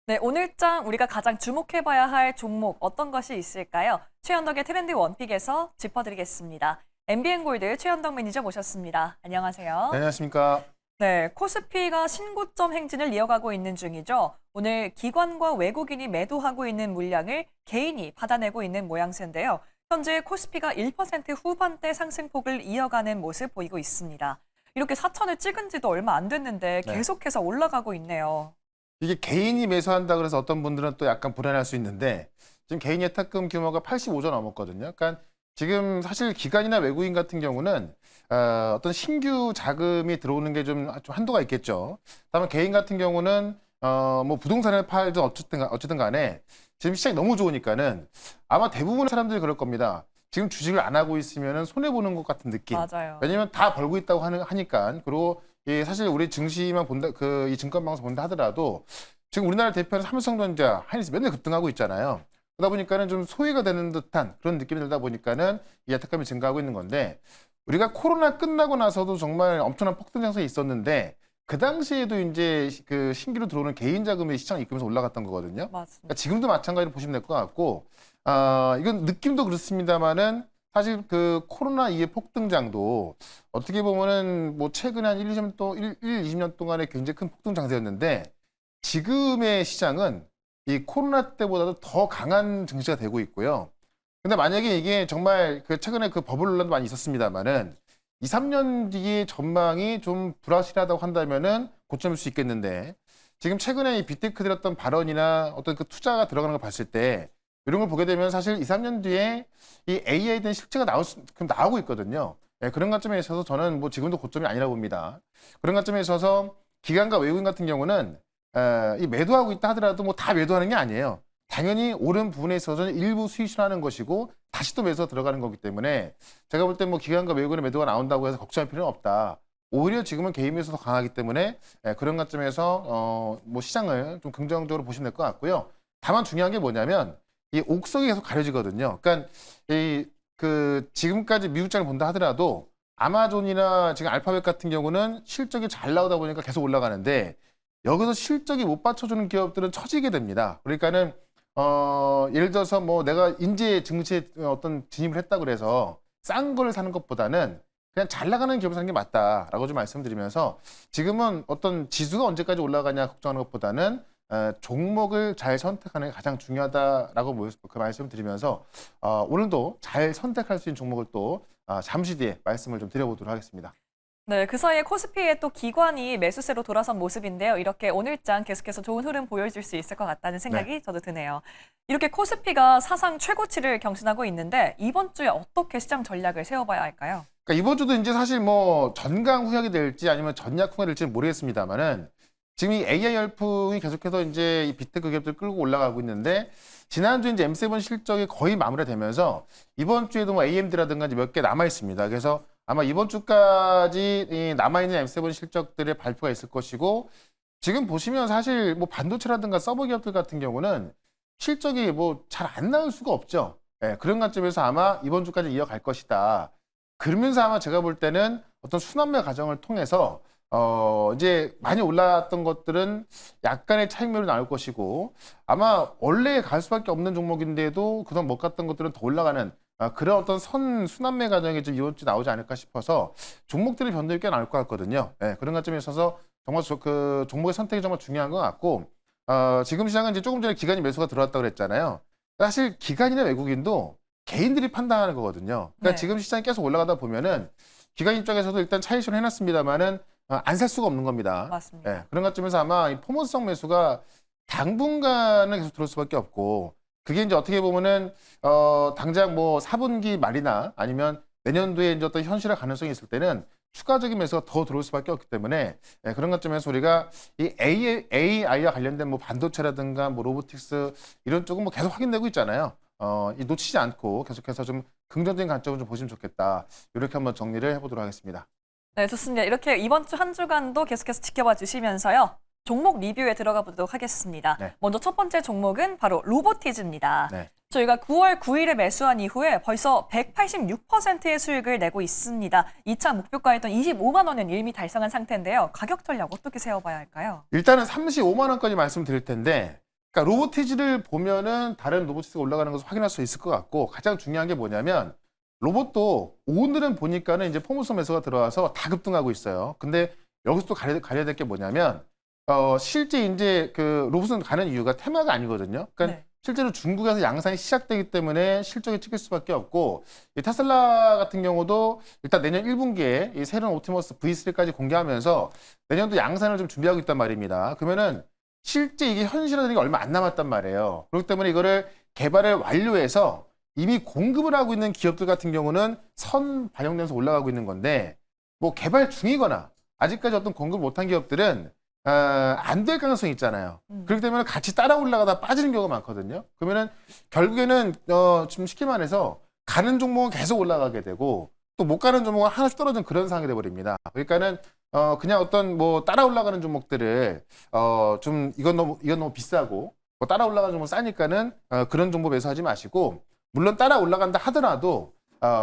네, 오늘장 우리가 가장 주목해봐야 할 종목 어떤 것이 있을까요? 최현덕의 트렌드 원픽에서 짚어드리겠습니다. MBN골드 최현덕 매니저 모셨습니다. 안녕하세요. 네, 안녕하십니까. 네, 코스피가 신고점 행진을 이어가고 있는 중이죠. 오늘 기관과 외국인이 매도하고 있는 물량을 개인이 받아내고 있는 모양새인데요. 현재 코스피가 1% 후반대 상승폭을 이어가는 모습 보이고 있습니다. 이렇게 4천을 찍은 지도 얼마 안 됐는데 네. 계속해서 올라가고 있네요. 이게 개인이 매수한다 그래서 어떤 분들은 또 약간 불안할 수 있는데 지금 개인 예탁금 규모가 85조 넘었거든요. 그러니까 지금 사실 기관이나 외국인 같은 경우는 어떤 신규 자금이 들어오는 게 좀 한도가 있겠죠. 다만 개인 같은 경우는 뭐 부동산을 팔든 어쨌든 간에 지금 시장이 너무 좋으니까는 아마 대부분의 사람들이 그럴 겁니다. 지금 주식을 안 하고 있으면 손해 보는 것 같은 느낌. 맞아요. 왜냐면 다 벌고 있다고 하니까. 그리고 사실 우리 증시만 본다, 이 증권방송 본다 하더라도 지금 우리나라 대표는 삼성전자, 하이닉스 맨날 급등하고 있잖아요. 그러다 보니까는 좀 소외가 되는 듯한 그런 느낌이 들다 보니까는 이 야tak감이 증가하고 있는 건데, 우리가 코로나 끝나고 나서도 정말 엄청난 폭등 장세에 있었는데 그 당시에도 이제 그 신규로 들어오는 개인 자금이 시장을 이끌면서 올라갔던 거거든요. 맞습니다. 그러니까 지금도 마찬가지로 보시면 될 것 같고, 이건 느낌도 그렇습니다만은 사실 그 코로나 이후의 폭등장도 어떻게 보면은 뭐 최근에 한 1, 20년, 20년 동안에 굉장히 큰 폭등 장세였는데 지금의 시장은 이 코로나 때보다도 더 강한 증시가 되고 있고요. 근데 만약에 이게 정말 그 최근에 그 버블 논란도 많이 있었습니다만은 2, 3년 뒤에 전망이 좀 불확실하다고 한다면은 고점일 수 있겠는데 지금 최근에 이 빅테크 들었던 발언이나 어떤 그 투자가 들어가는 걸 봤을 때 이런 걸 보게 되면 사실 2, 3년 뒤에 이 AI에 대한 실체가 나오고 있거든요. 예, 그런 관점에 있어서 저는 뭐 지금도 고점이 아니라고 봅니다. 그런 관점에 있어서 기관과 외국인 같은 경우는 이 매도하고 있다 하더라도 뭐 다 매도하는 게 아니에요. 당연히 오른 부분에 있어서는 일부 수익 실현하는 것이고 다시 또 매수 들어가는 거기 때문에 제가 볼 때 뭐 기관과 외국인의 매도가 나온다고 해서 걱정할 필요는 없다. 오히려 지금은 개인 매수도 강하기 때문에 그런 관점에서 뭐 시장을 좀 긍정적으로 보시면 될 것 같고요. 다만 중요한 게 뭐냐면 이 옥석이 계속 가려지거든요. 그러니까 지금까지 미국장을 본다 하더라도 아마존이나 지금 알파벳 같은 경우는 실적이 잘 나오다 보니까 계속 올라가는데 여기서 실적이 못 받쳐주는 기업들은 처지게 됩니다. 그러니까는 예를 들어서 뭐 내가 인재 증시에 어떤 진입을 했다 그래서 싼 걸 사는 것보다는 그냥 잘 나가는 기업을 사는 게 맞다라고 좀 말씀드리면서 지금은 어떤 지수가 언제까지 올라가냐 걱정하는 것보다는 종목을 잘 선택하는 게 가장 중요하다라고 그 말씀을 드리면서 오늘도 잘 선택할 수 있는 종목을 또 잠시 뒤에 말씀을 좀 드려보도록 하겠습니다. 네, 그 사이에 코스피에 또 기관이 매수세로 돌아선 모습인데요. 이렇게 오늘장 계속해서 좋은 흐름 보여줄 수 있을 것 같다는 생각이 저도 드네요. 이렇게 코스피가 사상 최고치를 경신하고 있는데 이번 주에 어떻게 시장 전략을 세워봐야 할까요? 그러니까 이번 주도 이제 사실 뭐 전강 후약이 될지 아니면 전약 후약이 될지는 모르겠습니다만은 지금 이 AI 열풍이 계속해서 이제 이 빅테크 기업들 끌고 올라가고 있는데 지난주 이제 M7 실적이 거의 마무리되면서 이번 주에도 뭐 AMD라든가 몇 개 남아 있습니다. 그래서 아마 이번 주까지 이 남아있는 M7 실적들의 발표가 있을 것이고 지금 보시면 사실 뭐 반도체라든가 서버 기업들 같은 경우는 실적이 뭐 잘 안 나올 수가 없죠. 예, 그런 관점에서 아마 이번 주까지 이어갈 것이다. 그러면서 아마 제가 볼 때는 어떤 순환매 과정을 통해서 이제 많이 올랐던 것들은 약간의 차익률이 나올 것이고 아마 원래 갈 수밖에 없는 종목인데도 그동안 못 갔던 것들은 더 올라가는 그런 어떤 순환매 과정이 좀 이번 주 나오지 않을까 싶어서 종목들의 변동이 꽤 나올 것 같거든요. 네, 그런 관점에 있어서 정말 그 종목의 선택이 정말 중요한 것 같고 지금 시장은 이제 조금 전에 기관이 매수가 들어왔다고 그랬잖아요. 사실 기관이나 외국인도 개인들이 판단하는 거거든요. 그러니까 네. 지금 시장이 계속 올라가다 보면은 기관 입장에서도 일단 차익 실현 해놨습니다만은 안 살 수가 없는 겁니다. 맞습니다. 예, 그런 관점에서 아마 이 포모성 매수가 당분간은 계속 들어올 수밖에 없고 그게 이제 어떻게 보면은 당장 뭐 4분기 말이나 아니면 내년도에 이제 어떤 현실화 가능성이 있을 때는 추가적인 매수가 더 들어올 수밖에 없기 때문에 그런 관점에서 우리가 이 AI와 관련된 뭐 반도체라든가 뭐 로보틱스 이런 쪽은 뭐 계속 확인되고 있잖아요. 이 놓치지 않고 계속해서 좀 긍정적인 관점을 좀 보시면 좋겠다. 이렇게 한번 정리를 해보도록 하겠습니다. 네, 좋습니다. 이렇게 이번 주 한 주간도 계속해서 지켜봐 주시면서요. 종목 리뷰에 들어가 보도록 하겠습니다. 네. 먼저 첫 번째 종목은 바로 로보티즈입니다. 네. 저희가 9월 9일에 매수한 이후에 벌써 186%의 수익을 내고 있습니다. 2차 목표가였던 25만 원은 이미 달성한 상태인데요. 가격 전략 어떻게 세워봐야 할까요? 일단은 35만 원까지 말씀드릴 텐데 그러니까 로보티지를 보면은 다른 로보티지가 올라가는 것을 확인할 수 있을 것 같고 가장 중요한 게 뭐냐면 로봇도 오늘은 보니까는 이제 포물선 매수가 들어와서 다 급등하고 있어요. 근데 여기서 또 가려야 될 게 뭐냐면 실제 이제 그 로봇은 가는 이유가 테마가 아니거든요. 그러니까 네. 실제로 중국에서 양산이 시작되기 때문에 실적이 찍힐 수밖에 없고 이 테슬라 같은 경우도 일단 내년 1분기에 이 새로운 옵티머스 V3까지 공개하면서 내년도 양산을 좀 준비하고 있단 말입니다. 그러면은 실제 이게 현실화되는 게 얼마 안 남았단 말이에요. 그렇기 때문에 이거를 개발을 완료해서 이미 공급을 하고 있는 기업들 같은 경우는 선 반영되면서 올라가고 있는 건데 뭐 개발 중이거나 아직까지 어떤 공급을 못한 기업들은 안 될 가능성이 있잖아요. 그렇기 때문에 같이 따라 올라가다 빠지는 경우가 많거든요. 그러면은 결국에는 좀 쉽게 말해서 가는 종목은 계속 올라가게 되고 또 못 가는 종목은 하나씩 떨어지는 그런 상황이 돼버립니다. 그러니까는 그냥 어떤 뭐 따라 올라가는 종목들을 좀 이건 너무 비싸고 뭐 따라 올라가는 종목 싸니까는 그런 종목 매수하지 마시고 물론 따라 올라간다 하더라도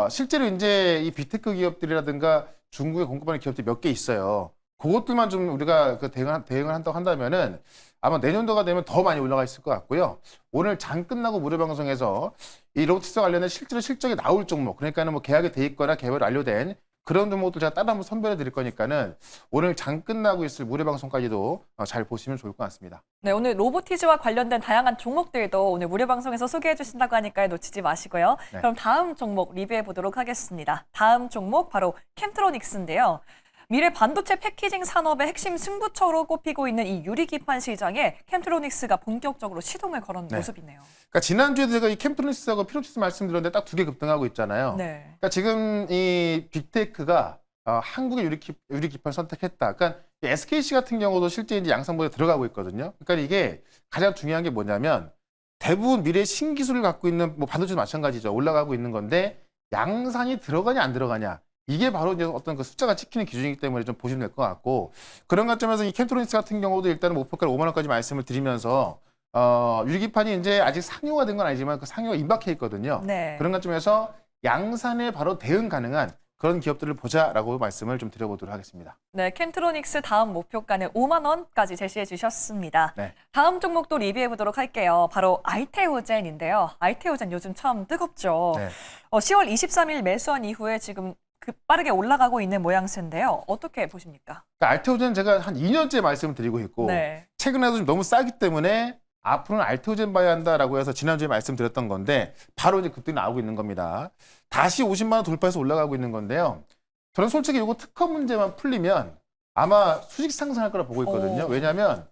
실제로 이제 이 빅테크 기업들이라든가 중국에 공급하는 기업들이 몇 개 있어요. 그것들만 좀 우리가 그 대응을 한다고 한다면은 아마 내년도가 되면 더 많이 올라가 있을 것 같고요. 오늘 장 끝나고 무료 방송에서 이 로보틱스 관련된 실제로 실적이 나올 종목, 그러니까는 뭐 계약이 돼 있거나 개발 완료된 그런 종목들 제가 따로 한번 선별해 드릴 거니까는 오늘 장 끝나고 있을 무료 방송까지도 잘 보시면 좋을 것 같습니다. 네, 오늘 로보티즈와 관련된 다양한 종목들도 오늘 무료 방송에서 소개해 주신다고 하니까 놓치지 마시고요. 네. 그럼 다음 종목 리뷰해 보도록 하겠습니다. 다음 종목 바로 캠트로닉스인데요. 미래 반도체 패키징 산업의 핵심 승부처로 꼽히고 있는 이 유리기판 시장에 캠트로닉스가 본격적으로 시동을 걸은 네. 모습이네요. 그러니까 지난주에 제가 이 캠트로닉스하고 피로치스 말씀드렸는데 딱 두 개 급등하고 있잖아요. 네. 그러니까 지금 이 빅테크가 한국의 유리기판 선택했다. 그러니까 이 SKC 같은 경우도 실제 이제 양산부에 들어가고 있거든요. 그러니까 이게 가장 중요한 게 뭐냐면 대부분 미래 신기술을 갖고 있는 뭐 반도체도 마찬가지죠. 올라가고 있는 건데 양산이 들어가냐 안 들어가냐. 이게 바로 이제 어떤 그 숫자가 찍히는 기준이기 때문에 좀 보시면 될 것 같고 그런 관점에서 이 캠트로닉스 같은 경우도 일단은 목표가 5만 원까지 말씀을 드리면서 유리기판이 이제 아직 상용화 된 건 아니지만 그 상용화 임박해 있거든요. 네. 그런 관점에서 양산에 바로 대응 가능한 그런 기업들을 보자라고 말씀을 좀 드려보도록 하겠습니다. 네, 캠트로닉스 다음 목표가는 5만 원까지 제시해 주셨습니다. 네. 다음 종목도 리뷰해 보도록 할게요. 바로 알테오젠인데요. 알테오젠 요즘 참 뜨겁죠. 네. 10월 23일 매수한 이후에 지금 빠르게 올라가고 있는 모양새인데요. 어떻게 보십니까? 그러니까 알테오젠 제가 한 2년째 말씀을 드리고 있고 네. 최근에도 좀 너무 싸기 때문에 앞으로는 알테오젠 봐야 한다라고 해서 지난주에 말씀드렸던 건데 바로 이제 급등이 나오고 있는 겁니다. 다시 50만 원 돌파해서 올라가고 있는 건데요. 저는 솔직히 이거 특허 문제만 풀리면 아마 수직 상승할 거라 보고 있거든요. 오. 왜냐하면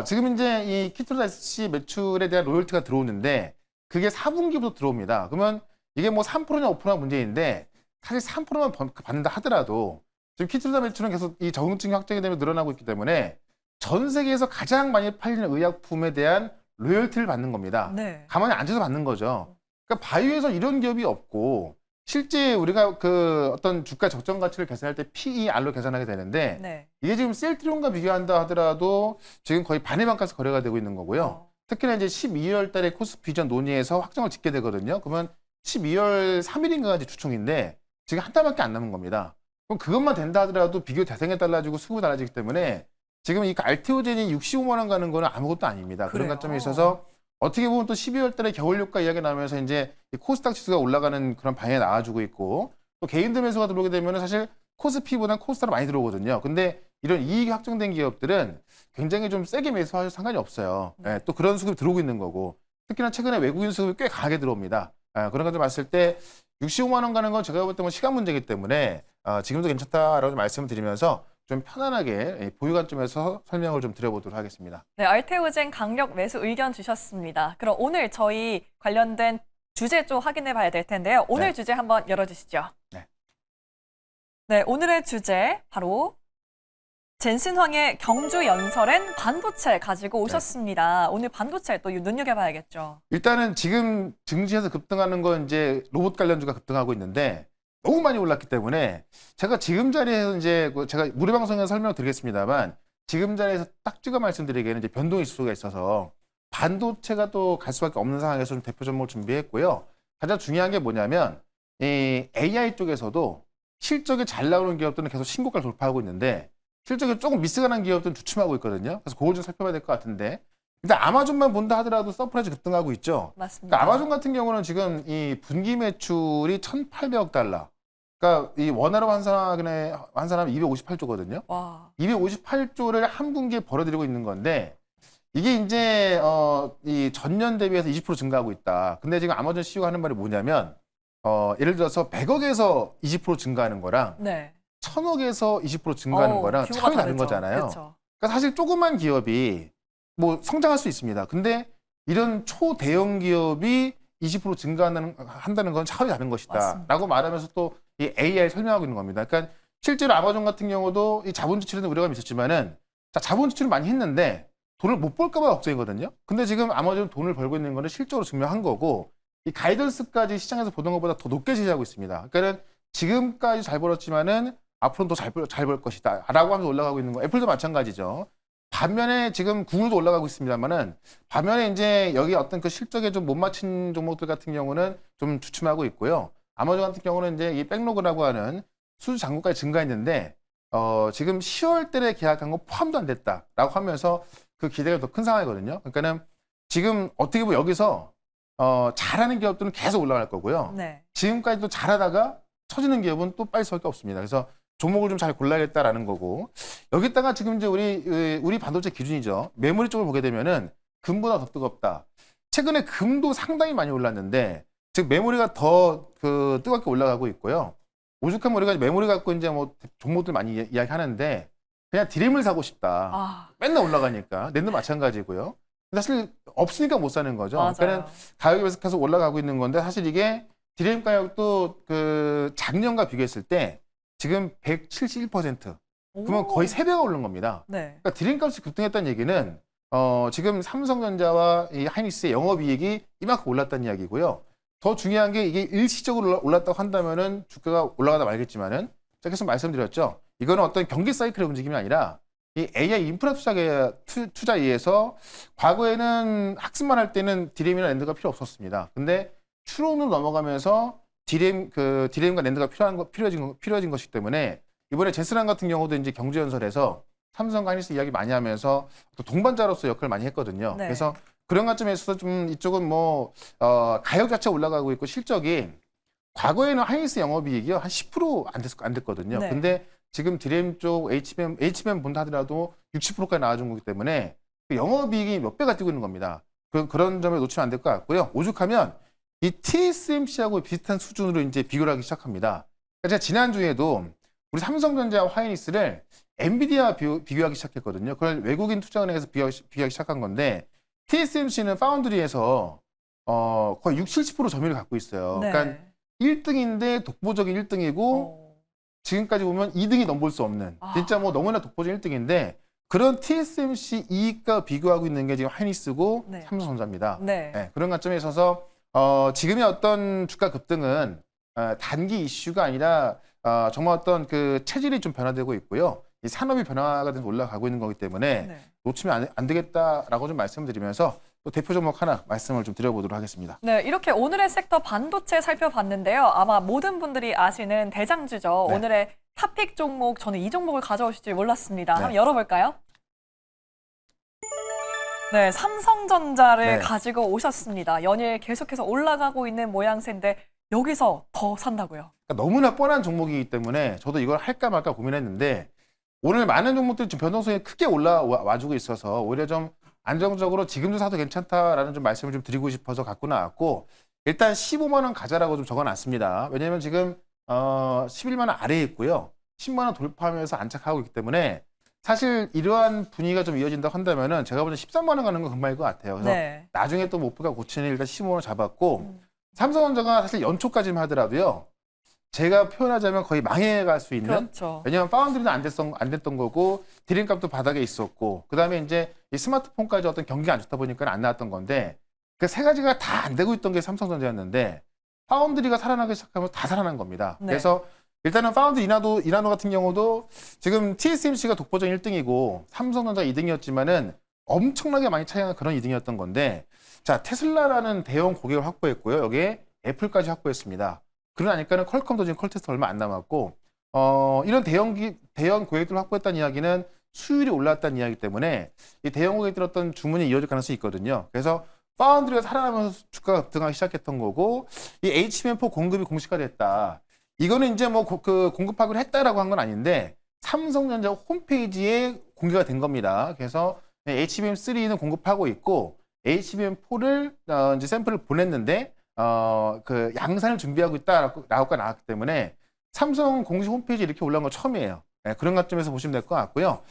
지금 이제 이 키토다이스C 매출에 대한 로열티가 들어오는데 그게 4분기부터 들어옵니다. 그러면 이게 뭐 3%냐 5%냐 문제인데 사실 3%만 받는다 하더라도 지금 키트루다 매출은 계속 이 적응증이 확정이 되면 늘어나고 있기 때문에 전 세계에서 가장 많이 팔리는 의약품에 대한 로열티를 받는 겁니다. 네. 가만히 앉아서 받는 거죠. 그러니까 바이오에서 이런 기업이 없고 실제 우리가 그 어떤 주가 적정 가치를 계산할 때 PER로 계산하게 되는데 네. 이게 지금 셀트리온과 비교한다 하더라도 지금 거의 반의 반가서 거래가 되고 있는 거고요. 특히나 이제 12월 달에 코스피 전 논의에서 확정을 짓게 되거든요. 그러면 12월 3일인가까지 주총인데 지금 한 달밖에 안 남은 겁니다. 그럼 그것만 된다 하더라도 비교 대상에 달라지고 수급이 달라지기 때문에 지금 이 알테오젠이 65만 원 가는 거는 아무것도 아닙니다. 그런 그래요? 관점에 있어서 어떻게 보면 또 12월 달에 겨울 효과 이야기 나오면서 이제 이 코스닥 지수가 올라가는 그런 방향에 나와주고 있고 또 개인들 매수가 들어오게 되면 사실 코스피보다는 코스닥으로 많이 들어오거든요. 근데 이런 이익이 확정된 기업들은 굉장히 좀 세게 매수하셔도 상관이 없어요. 네. 예, 또 그런 수급이 들어오고 있는 거고 특히나 최근에 외국인 수급이 꽤 강하게 들어옵니다. 그런 관점 봤을 때 65만 원 가는 건 제가 볼 때 뭐 시간 문제이기 때문에 지금도 괜찮다라고 말씀을 드리면서 좀 편안하게 보유 관점에서 설명을 좀 드려보도록 하겠습니다. 네, 알테오젠 강력 매수 의견 주셨습니다. 그럼 오늘 저희 관련된 주제 좀 확인해 봐야 될 텐데요. 오늘 네. 주제 한번 열어주시죠. 네. 네, 오늘의 주제 바로 젠슨황의 경주 연설엔 반도체 가지고 오셨습니다. 오늘 반도체 또 눈여겨봐야겠죠. 일단은 지금 증시에서 급등하는 건 이제 로봇 관련주가 급등하고 있는데 너무 많이 올랐기 때문에 제가 지금 자리에서 이제 제가 무료 방송에서 설명드리겠습니다만 지금 자리에서 딱 찍어 말씀드리기에는 이제 변동이 있을 수가 있어서 반도체가 또 갈 수밖에 없는 상황에서 좀 대표 종목을 준비했고요. 가장 중요한 게 뭐냐면 이 AI 쪽에서도 실적이 잘 나오는 기업들은 계속 신고가를 돌파하고 있는데 실적이 조금 미스가 난 기업들은 주춤하고 있거든요. 그래서 그걸 좀 살펴봐야 될 것 같은데 일단 아마존만 본다 하더라도 서프라이즈 급등하고 있죠. 맞습니다. 그러니까 아마존 같은 경우는 지금 이 분기 매출이 1,800억 달러. 그러니까 이 원화로 환산하면 258조거든요. 와, 258조를 한 분기에 벌어들이고 있는 건데 이게 이제 이 전년 대비해서 20% 증가하고 있다. 근데 지금 아마존 CEO가 하는 말이 뭐냐면 예를 들어서 100억에서 20% 증가하는 거랑 네. 1,000억에서 20% 증가하는 거랑 규모가 차원이 다른 다르죠. 거잖아요. 그쵸. 그러니까 사실 조그만 기업이 뭐 성장할 수 있습니다. 근데 이런 초대형 기업이 20% 한다는 건 차원이 다른 것이다. 맞습니다. 라고 말하면서 또 이 AI 설명하고 있는 겁니다. 그러니까 실제로 아마존 같은 경우도 이 자본 지출에 대한 우려감이 있었지만은 자, 자본 지출을 많이 했는데 돈을 못 벌까 봐 걱정이거든요. 근데 지금 아마존 돈을 벌고 있는 거는 실적으로 증명한 거고 이 가이던스까지 시장에서 보던 것보다 더 높게 제시하고 있습니다. 그러니까 지금까지 잘 벌었지만은 앞으로는 더 잘 벌 것이다. 라고 하면서 올라가고 있는 거. 애플도 마찬가지죠. 반면에 지금 구글도 올라가고 있습니다만은 반면에 이제 여기 어떤 그 실적에 좀 못 맞춘 종목들 같은 경우는 좀 주춤하고 있고요. 아마존 같은 경우는 이제 이 백로그라고 하는 수주 잔고까지 증가했는데 지금 10월 달에 계약한 거 포함도 안 됐다라고 하면서 그 기대가 더 큰 상황이거든요. 그러니까는 지금 어떻게 보면 여기서 잘하는 기업들은 계속 올라갈 거고요. 네. 지금까지도 잘하다가 처지는 기업은 또 빠질 수밖에 없습니다. 그래서 종목을 좀 잘 골라야겠다라는 거고 여기다가 지금 이제 우리 반도체 기준이죠. 메모리 쪽을 보게 되면은 금보다 더 뜨겁다. 최근에 금도 상당히 많이 올랐는데 즉 메모리가 더 그 뜨겁게 올라가고 있고요. 오죽하면 우리가 메모리 갖고 이제 뭐 종목들 많이 이야기하는데 그냥 디램을 사고 싶다. 아, 맨날 올라가니까 낸도 마찬가지고요. 사실 없으니까 못 사는 거죠. 맞아요. 그러니까 가격이 계속 올라가고 있는 건데 사실 이게 디램 가격도 그 작년과 비교했을 때 지금 171%. 그러면 거의 3배가 오른 겁니다. 네. 그러니까 디램 값이 급등했다는 얘기는 지금 삼성전자와 이 하이닉스의 영업이익이 이만큼 올랐다는 이야기고요. 더 중요한 게 이게 일시적으로 올랐다고 한다면은 주가가 올라가다 말겠지만은 제가 계속 말씀드렸죠. 이거는 어떤 경기 사이클의 움직임이 아니라 이 AI 인프라 투자에 의해서 과거에는 학습만 할 때는 디램이나 랜드가 필요 없었습니다. 근데 추론으로 넘어가면서 디램과 랜드가 필요해진 것이기 때문에 이번에 제스란 같은 경우도 이제 경제연설에서 삼성과 하이닉스 이야기 많이 하면서 또 동반자로서 역할을 많이 했거든요. 네. 그래서 그런 관점에 있어서 좀 이쪽은 뭐 가격 자체가 올라가고 있고 실적이 과거에는 하이닉스 영업이익이요 한 10% 안 됐거든요. 네. 근데 지금 디램 쪽 HBM 본다 하더라도 60%까지 나와준 거기 때문에 그 영업이익이 몇 배가 뛰고 있는 겁니다. 그런 점을 놓치면 안 될 것 같고요. 오죽하면 이 TSMC하고 비슷한 수준으로 이제 비교를 하기 시작합니다. 그러니까 제가 지난주에도 우리 삼성전자와 하이닉스를 엔비디아 비교하기 시작했거든요. 그걸 외국인 투자은행에서 비교하기 시작한 건데 TSMC는 파운드리에서 거의 60-70% 점유율을 갖고 있어요. 네. 그러니까 1등인데 독보적인 1등이고 지금까지 보면 2등이 넘볼 수 없는 진짜 뭐 너무나 독보적인 1등인데 그런 TSMC 이익과 비교하고 있는 게 지금 하이닉스고 네. 삼성전자입니다. 네. 네, 그런 관점에 있어서 지금의 어떤 주가 급등은 단기 이슈가 아니라 정말 어떤 그 체질이 좀 변화되고 있고요. 이 산업이 변화가 돼서 올라가고 있는 거기 때문에 네. 놓치면 안 되겠다라고 좀 말씀드리면서 또 대표 종목 하나 말씀을 좀 드려보도록 하겠습니다. 네, 이렇게 오늘의 섹터 반도체 살펴봤는데요. 아마 모든 분들이 아시는 대장주죠. 네. 오늘의 탑픽 종목, 저는 이 종목을 가져오실 줄 몰랐습니다. 네. 한번 열어볼까요? 네, 삼성전자를 네. 가지고 오셨습니다. 연일 계속해서 올라가고 있는 모양새인데 여기서 더 산다고요? 그러니까 너무나 뻔한 종목이기 때문에 저도 이걸 할까 말까 고민했는데 오늘 많은 종목들이 좀 변동성이 크게 올라와주고 있어서 오히려 좀 안정적으로 지금도 사도 괜찮다라는 좀 말씀을 좀 드리고 싶어서 갖고 나왔고 일단 15만 원 가자라고 좀 적어놨습니다. 왜냐하면 지금 11만 원 아래에 있고요. 10만 원 돌파하면서 안착하고 있기 때문에 사실 이러한 분위기가 좀 이어진다고 한다면은 제가 보는 13만 원 가는 건 금방일 것 같아요. 그래서 네. 나중에 또 목표가 고치는 일단 15만 원 잡았고 삼성전자가 사실 연초까지만 하더라도요. 제가 표현하자면 거의 망해갈 수 있는 그렇죠. 왜냐하면 파운드리는 안 됐던 거고 디램값도 바닥에 있었고 그다음에 이제 이 스마트폰까지 어떤 경기가 안 좋다 보니까 안 나왔던 건데 그 세 가지가 다 안 되고 있던 게 삼성전자였는데 파운드리가 살아나기 시작하면 다 살아난 겁니다. 네. 그래서 일단은 파운드 이나노 같은 경우도 지금 TSMC가 독보적인 1등이고 삼성전자가 2등이었지만은 엄청나게 많이 차이나는 그런 2등이었던 건데 자 테슬라라는 대형 고객을 확보했고요. 여기에 애플까지 확보했습니다. 그러니까는 퀄컴도 지금 퀄테스트 얼마 안 남았고 이런 대형 고객들을 확보했다는 이야기는 수율이 올랐다는 이야기 때문에 이 대형 고객들 어떤 주문이 이어질 가능성이 있거든요. 그래서 파운드리가 살아나면서 주가가 급등하기 시작했던 거고 이 HBM4 공급이 공시화됐다. 이거는 이제 뭐 그 공급하기로 했다라고 한 건 아닌데 삼성전자 홈페이지에 공개가 된 겁니다. 그래서 HBM3는 공급하고 있고 HBM4를 이제 샘플을 보냈는데 그 양산을 준비하고 있다라고 나왔기 때문에 삼성 공식 홈페이지에 이렇게 올라온 건 처음이에요. 네, 그런 관점에서 보시면 될 것 같고요.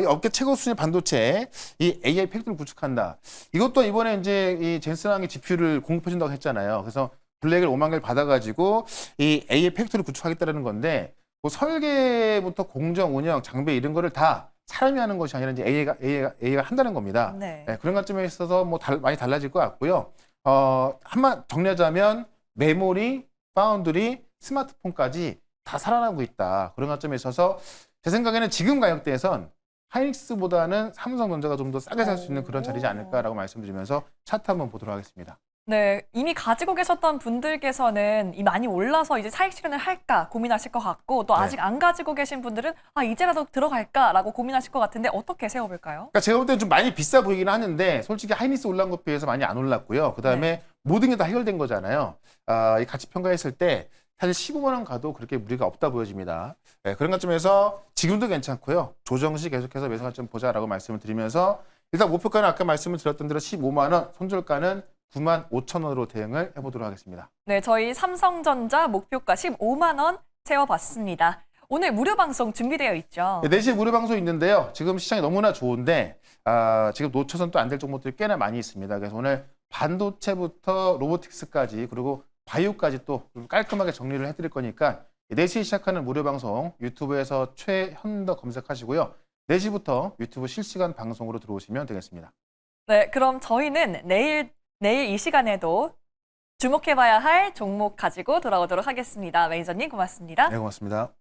이 업계 최고 수준의 반도체, 이 AI 팩토리를 구축한다. 이것도 이번에 이제 이 젠슨왕이 GPU를 공급해준다고 했잖아요. 그래서 블랙을 5만 개를 받아가지고 이 AI 팩토리를 구축하겠다는 건데 뭐 설계부터 공정, 운영, 장비 이런 거를 다 사람이 하는 것이 아니라 이제 AI가 한다는 겁니다. 네. 네, 그런 관점에 있어서 뭐 많이 달라질 것 같고요. 한번 정리하자면 메모리, 파운드리, 스마트폰까지 다 살아나고 있다. 그런 관점에 있어서 제 생각에는 지금 가격대에선 하이닉스보다는 삼성전자가 좀 더 싸게 살 수 있는 그런 자리지 않을까라고 말씀드리면서 차트 한번 보도록 하겠습니다. 네, 이미 가지고 계셨던 분들께서는 이 많이 올라서 이제 차익 실현을 할까 고민하실 것 같고 또 네. 아직 안 가지고 계신 분들은 이제라도 들어갈까라고 고민하실 것 같은데 어떻게 세워볼까요? 그러니까 제가 볼 때는 좀 많이 비싸 보이긴 하는데 솔직히 하이닉스 올라온 것에 비해서 많이 안 올랐고요. 그다음에 모든 게 다 해결된 거잖아요. 이 가치 평가했을 때 사실 15만 원 가도 그렇게 무리가 없다 보여집니다. 네, 그런 관점에서 지금도 괜찮고요. 조정 시 계속해서 매수 관점 보자라고 말씀을 드리면서 일단 목표가는 아까 말씀을 드렸던 대로 15만 원, 손절가는 9만 5천 원으로 대응을 해보도록 하겠습니다. 네, 저희 삼성전자 목표가 15만 원 세워봤습니다. 오늘 무료 방송 준비되어 있죠? 네, 4시에 무료 방송 있는데요. 지금 시장이 너무나 좋은데 지금 놓쳐서는 또 안 될 종목들이 꽤나 많이 있습니다. 그래서 오늘 반도체부터 로보틱스까지 그리고 바이오까지 또 깔끔하게 정리를 해드릴 거니까 4시에 시작하는 무료 방송 유튜브에서 최현더 검색하시고요. 4시부터 유튜브 실시간 방송으로 들어오시면 되겠습니다. 네, 그럼 저희는 내일 이 시간에도 주목해봐야 할 종목 가지고 돌아오도록 하겠습니다. 매니저님 고맙습니다. 네, 고맙습니다.